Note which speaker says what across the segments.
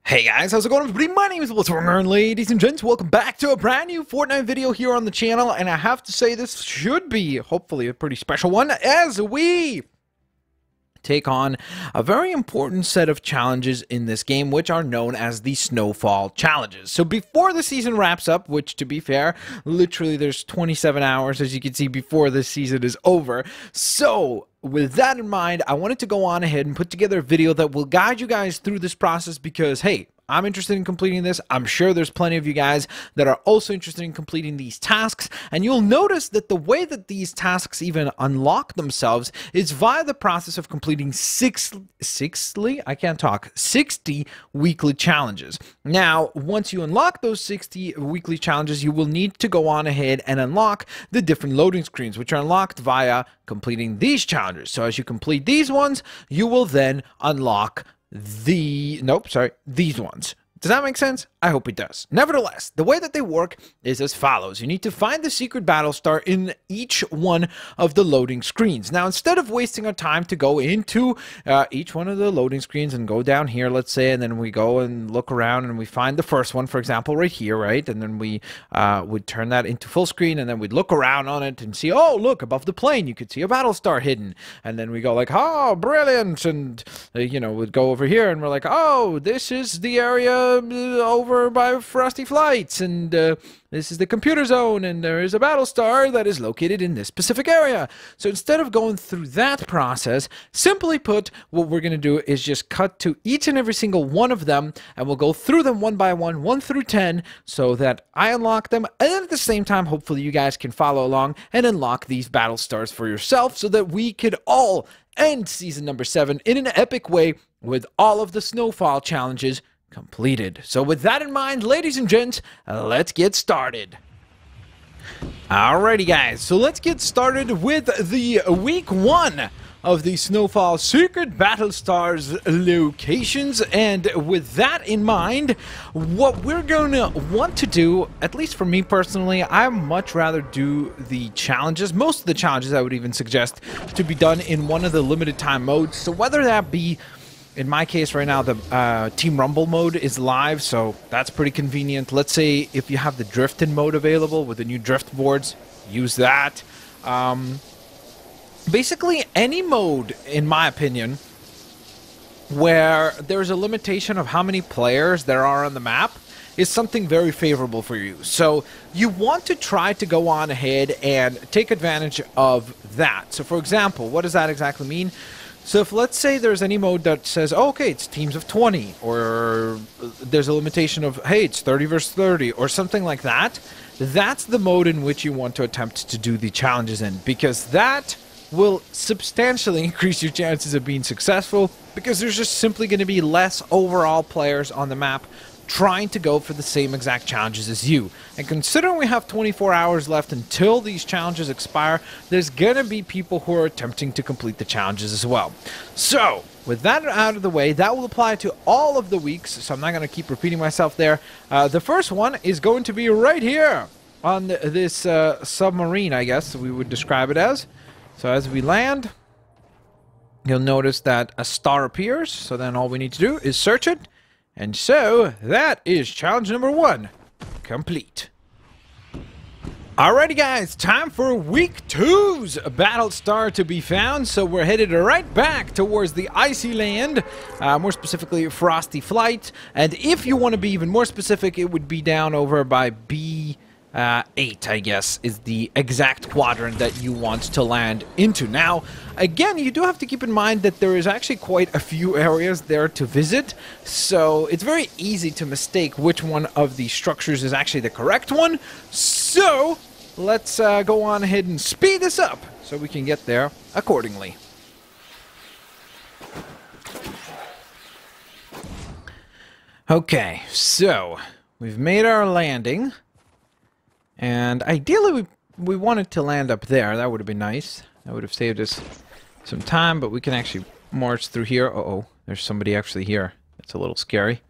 Speaker 1: Hey guys, how's it going everybody? My name is Wilson, ladies and gents, welcome back to a brand new Fortnite video here on the channel, and I have to say this should be, hopefully, a pretty special one, as we take on a very important set of challenges in this game, which are known as the Snowfall Challenges. So before the season wraps up, which to be fair, literally there's 27 hours, as you can see, before this season is over. So with that in mind, I wanted to go on ahead and put together a video that will guide you guys through this process because, hey, I'm interested in completing this. I'm sure there's plenty of you guys that are also interested in completing these tasks. And you'll notice that the way that these tasks even unlock themselves is via the process of completing 60 weekly challenges. Now, once you unlock those 60 weekly challenges, you will need to go on ahead and unlock the different loading screens, which are unlocked via completing these challenges. So as you complete these ones, you will then unlock these ones. Does that make sense? I hope it does. Nevertheless, the way that they work is as follows. You need to find the secret battle star in each one of the loading screens. Now, instead of wasting our time to go into each one of the loading screens and go down here, let's say, and then we go and look around and we find the first one, for example, right here, right? And then we would turn that into full screen, and then we'd look around on it and see, oh, look, above the plane, you could see a battle star hidden. And then we go like, oh, brilliant. And, you know, we'd go over here and we're like, oh, this is the area over by Frosty Flights, and this is the computer zone, and there is a battle star that is located in this specific area. So instead of going through that process, simply put, what we're going to do is just cut to each and every single one of them, and we'll go through them one by one, 1 through 10, so that I unlock them, and then at the same time, hopefully you guys can follow along and unlock these battle stars for yourself, so that we could all end season number 7 in an epic way with all of the Snowfall challenges completed. So with that in mind, ladies and gents, let's get started. Alrighty guys, so let's get started with the week 1 of the Snowfall Secret Battle Stars locations. And with that in mind, what we're going to want to do, at least for me personally, I much rather do the challenges. Most of the challenges I would even suggest to be done in one of the limited time modes. So whether that be, in my case right now, the Team Rumble mode is live, so that's pretty convenient. Let's say if you have the Drifting mode available with the new drift boards, use that. Basically, any mode, in my opinion, where there's a limitation of how many players there are on the map is something very favorable for you. So you want to try to go on ahead and take advantage of that. So for example, what does that exactly mean? So if, let's say, there's any mode that says, oh, okay, it's teams of 20, or there's a limitation of, hey, it's 30 versus 30, or something like that, that's the mode in which you want to attempt to do the challenges in, because that will substantially increase your chances of being successful, because there's just simply going to be less overall players on the map trying to go for the same exact challenges as you. And considering we have 24 hours left until these challenges expire, there's gonna be people who are attempting to complete the challenges as well. So, with that out of the way, that will apply to all of the weeks, so I'm not gonna keep repeating myself there. The first one is going to be right here on this submarine, I guess we would describe it as. So as we land, you'll notice that a star appears, so then all we need to do is search it. And so, that is challenge number 1, complete. Alrighty guys, time for week 2's battle star to be found. So we're headed right back towards the icy land, more specifically Frosty Flight. And if you want to be even more specific, it would be down over by B8, I guess, is the exact quadrant that you want to land into. Now, again, you do have to keep in mind that there is actually quite a few areas there to visit, so it's very easy to mistake which one of the structures is actually the correct one. So, let's go on ahead and speed this up so we can get there accordingly. Okay, so we've made our landing. And ideally, we wanted to land up there. That would have been nice. That would have saved us some time, but we can actually march through here. Uh-oh, there's somebody actually here. That's a little scary.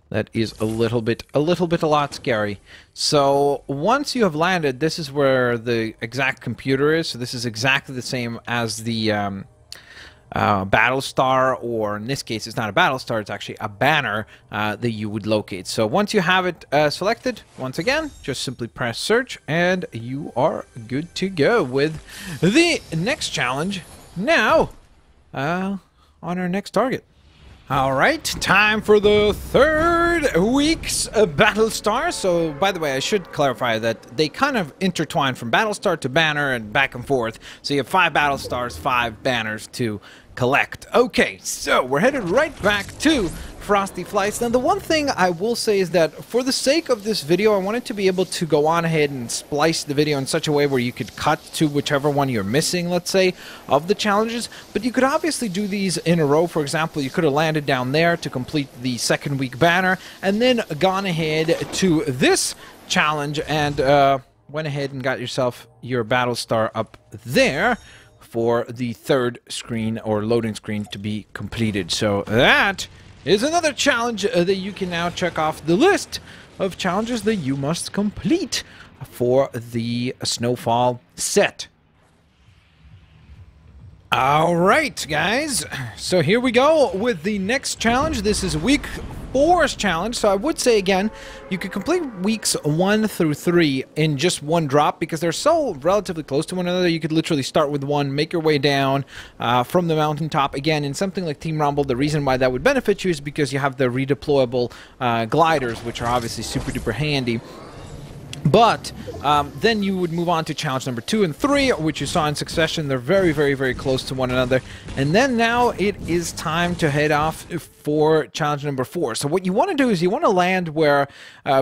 Speaker 1: That is a lot scary. So once you have landed, this is where the exact computer is. So this is exactly the same as the battle star, or in this case, it's not a battle star, it's actually a banner that you would locate. So once you have it selected, once again, just simply press search, and you are good to go with the next challenge now on our next target. Alright, time for the third week's Battle Star. So, by the way, I should clarify that they kind of intertwine from Battle Star to Banner and back and forth. So you have 5 Battle Stars, 5 banners to collect. Okay, so we're headed right back to Frosty Flights. Now, the one thing I will say is that for the sake of this video, I wanted to be able to go on ahead and splice the video in such a way where you could cut to whichever one you're missing, let's say, of the challenges. But you could obviously do these in a row. For example, you could have landed down there to complete the second week banner, and then gone ahead to this challenge and went ahead and got yourself your battle star up there for the third screen or loading screen to be completed. So that is another challenge that you can now check off the list of challenges that you must complete for the Snowfall set. Alright, guys, so here we go with the next challenge. This is week 4's challenge. So I would say, again, you could complete weeks 1 through 3 in just one drop because they're so relatively close to one another. You could literally start with one, make your way down from the mountaintop. Again, in something like Team Rumble, the reason why that would benefit you is because you have the redeployable gliders, which are obviously super duper handy. But then you would move on to challenge number 2 and 3, which you saw in succession. They're very, very, very close to one another. And then now it is time to head off for challenge number 4. So what you want to do is you want to land where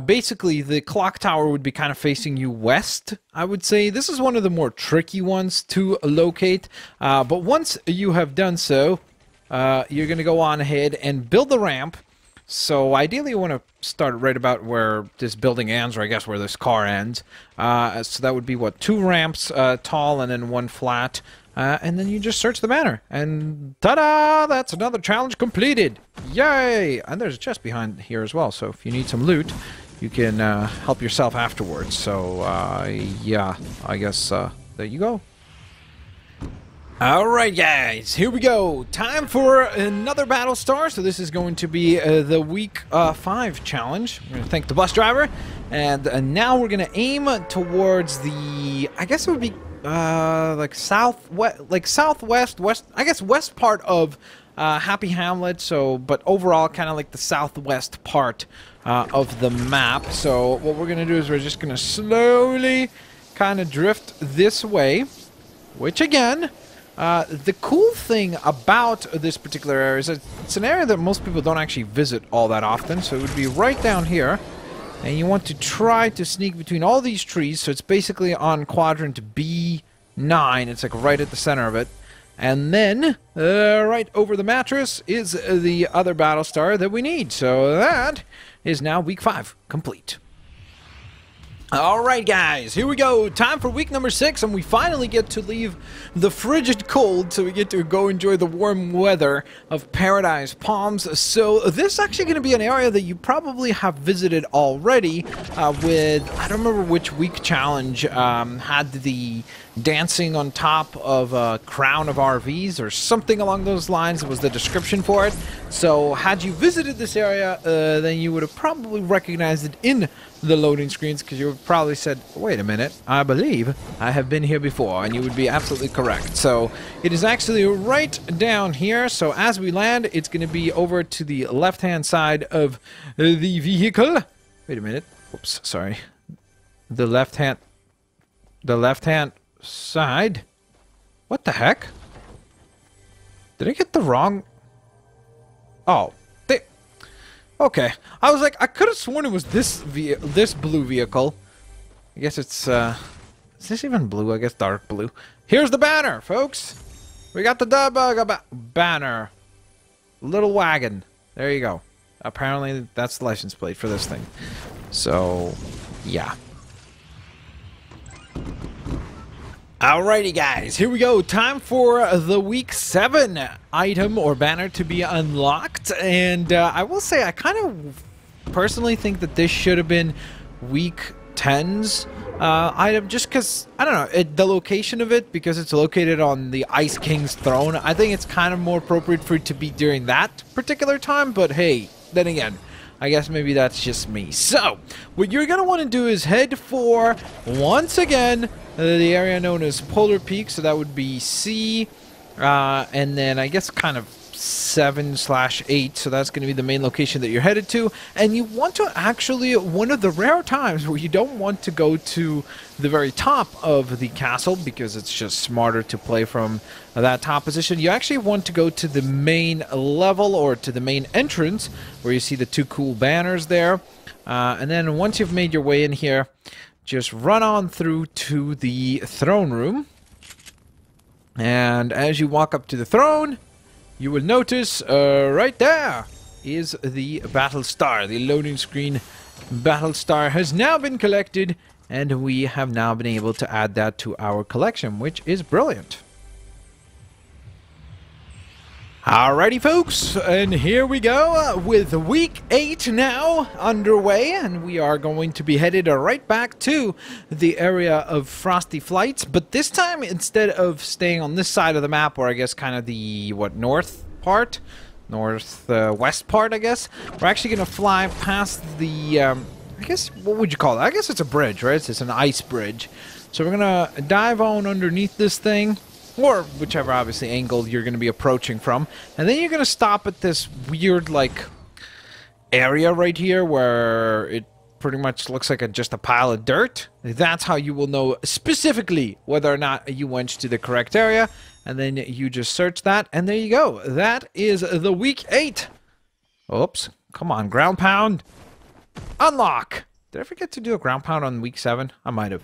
Speaker 1: basically the clock tower would be kind of facing you west, I would say. This is one of the more tricky ones to locate. But once you have done so, you're going to go on ahead and build the ramp. So ideally you want to start right about where this building ends, or I guess where this car ends. So that would be, what, 2 ramps tall and then 1 flat. And then you just search the banner. And ta-da! That's another challenge completed! Yay! And there's a chest behind here as well, so if you need some loot, you can help yourself afterwards. So, yeah, I guess there you go. Alright, guys, here we go. Time for another battle star. So this is going to be the week 5 challenge. We're going to thank the bus driver. And now we're going to aim towards the, I guess it would be like southwest, west, I guess west part of Happy Hamlet. So, but overall kind of like the southwest part of the map. So what we're going to do is we're just going to slowly kind of drift this way, which again, the cool thing about this particular area is that it's an area that most people don't actually visit all that often. So it would be right down here, and you want to try to sneak between all these trees. So it's basically on quadrant B9. It's like right at the center of it. And then right over the mattress is the other battle star that we need. So that is now week 5 complete. Alright, guys, here we go. Time for week number 6, and we finally get to leave the frigid cold, so we get to go enjoy the warm weather of Paradise Palms. So this is actually going to be an area that you probably have visited already with, I don't remember which week challenge had the dancing on top of a crown of RVs or something along those lines. It was the description for it. So had you visited this area, then you would have probably recognized it in the loading screens, because you would probably said, wait a minute, I believe I have been here before, and you would be absolutely correct. So it is actually right down here. So as we land, it's going to be over to the left-hand side of the vehicle. Wait a minute. Whoops, sorry. The left-hand side. What the heck? Did I get the wrong? Oh. Okay, I was like, I could have sworn it was this blue vehicle. I guess it's, is this even blue? I guess dark blue. Here's the banner, folks. We got the banner. Little wagon. There you go. Apparently, that's the license plate for this thing. So, yeah. Alrighty, guys, here we go. Time for the week 7 item or banner to be unlocked. And I will say, I kind of personally think that this should have been week 10's item, just because, I don't know, the location of it, because it's located on the Ice King's throne, I think it's kind of more appropriate for it to be during that particular time, but hey, then again, I guess maybe that's just me. So, what you're going to want to do is head for, once again, the area known as Polar Peak, so that would be C, and then I guess kind of 7/8, so that's going to be the main location that you're headed to. And you want to actually, one of the rare times where you don't want to go to the very top of the castle, because it's just smarter to play from that top position, you actually want to go to the main level, or to the main entrance, where you see the two cool banners there. And then once you've made your way in here, just run on through to the throne room. And as you walk up to the throne, you will notice right there is the battle star. The loading screen battle star has now been collected, and we have now been able to add that to our collection, which is brilliant. Alrighty folks, and here we go with week 8 now underway, and we are going to be headed right back to the area of Frosty Flights, but this time, instead of staying on this side of the map, or I guess kind of the, north part? Northwest part, I guess? We're actually going to fly past the, I guess, what would you call it? I guess it's a bridge, right? It's an ice bridge. So we're going to dive on underneath this thing, or whichever, obviously, angle you're going to be approaching from. And then you're going to stop at this weird, like, area right here where it pretty much looks like just a pile of dirt. That's how you will know specifically whether or not you went to the correct area. And then you just search that, and there you go. That is the week 8. Oops. Come on, ground pound. Unlock. Did I forget to do a ground pound on week 7? I might have.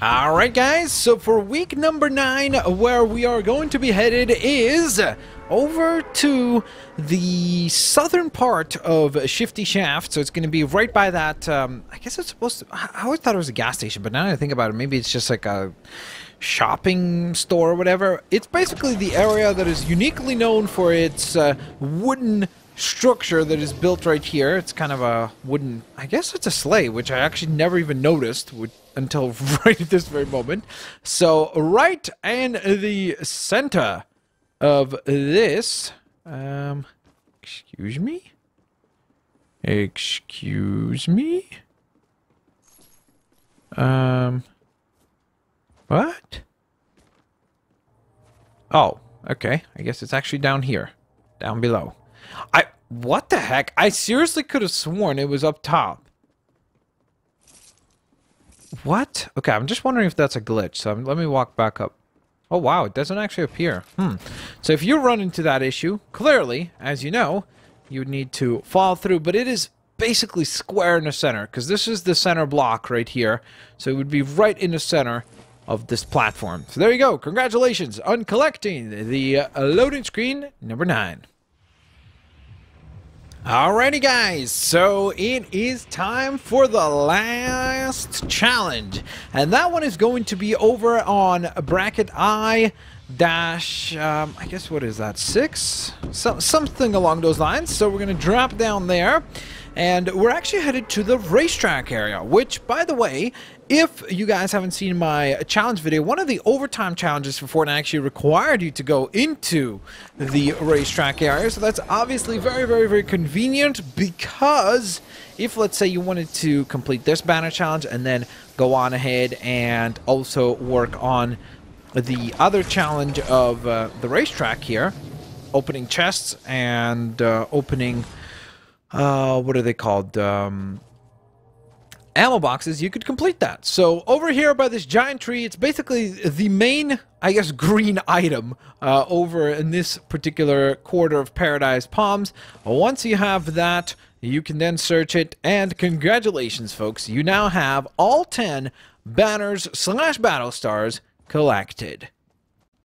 Speaker 1: Alright guys, so for week number 9, where we are going to be headed is over to the southern part of Shifty Shaft. So it's going to be right by that, I guess it's supposed to, I always thought it was a gas station, but now that I think about it, maybe it's just like a shopping store or whatever. It's basically the area that is uniquely known for its wooden structure that is built right here. It's kind of a wooden, I guess it's a sleigh, which I actually never even noticed until right at this very moment. So right in the center of this, excuse me? Excuse me? What? Oh, okay. I guess it's actually down here. Down below. What the heck? I seriously could have sworn it was up top. What? Okay, I'm just wondering if that's a glitch. So let me walk back up. Oh, wow. It doesn't actually appear. So if you run into that issue, clearly, as you know, you would need to fall through. But it is basically square in the center, because this is the center block right here. So it would be right in the center of this platform. So there you go. Congratulations on collecting the loading screen number 9. Alrighty guys, so it is time for the last challenge, and that one is going to be over on bracket I dash, I guess what is that, 6? Something along those lines. So we're going to drop down there, and we're actually headed to the racetrack area, which, by the way, if you guys haven't seen my challenge video, one of the overtime challenges for Fortnite actually required you to go into the racetrack area. So that's obviously very, very, very convenient, because if, let's say, you wanted to complete this banner challenge and then go on ahead and also work on the other challenge of the racetrack here, opening chests and opening, what are they called? Ammo boxes, you could complete that. So over here by this giant tree, it's basically the main, I guess, green item over in this particular quarter of Paradise Palms. Once you have that, you can then search it, and congratulations, folks. You now have all 10 banners / battle stars collected.